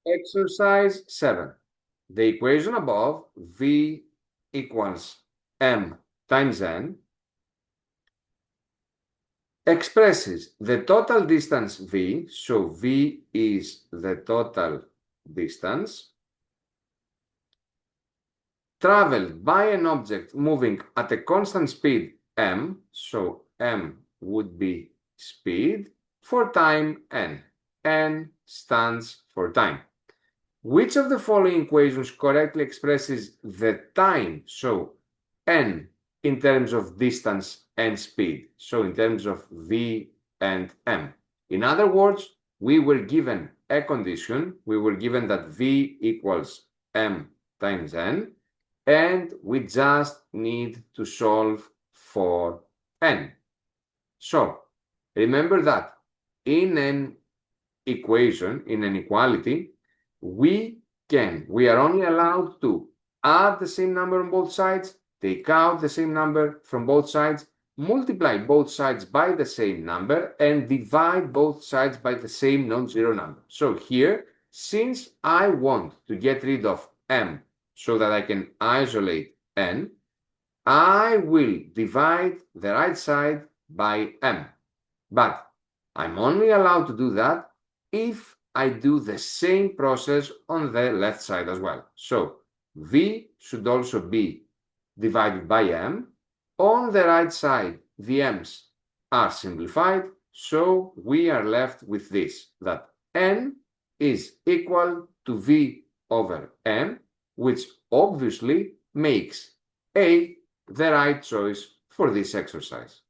Exercise 7. The equation above, V equals M times N, expresses the total distance V, so V is the total distance, traveled by an object moving at a constant speed m, so m would be speed, for time n. N stands for time. Which of the following equations correctly expresses the time, so n in terms of distance and speed, so in terms of v and m? In other words, we were given a condition, we were given that v equals m times n, and we just need to solve for n. So remember that in an equation, in an equality, we are only allowed to add the same number on both sides, take out the same number from both sides, multiply both sides by the same number, and divide both sides by the same non-zero number. So here, since I want to get rid of m so that I can isolate n, I will divide the right side by m. But I'm only allowed to do that if I do the same process on the left side as well. So v should also be divided by m. On the right side, the m's are simplified, so we are left with this, that n is equal to v over m, which obviously makes A the right choice for this exercise.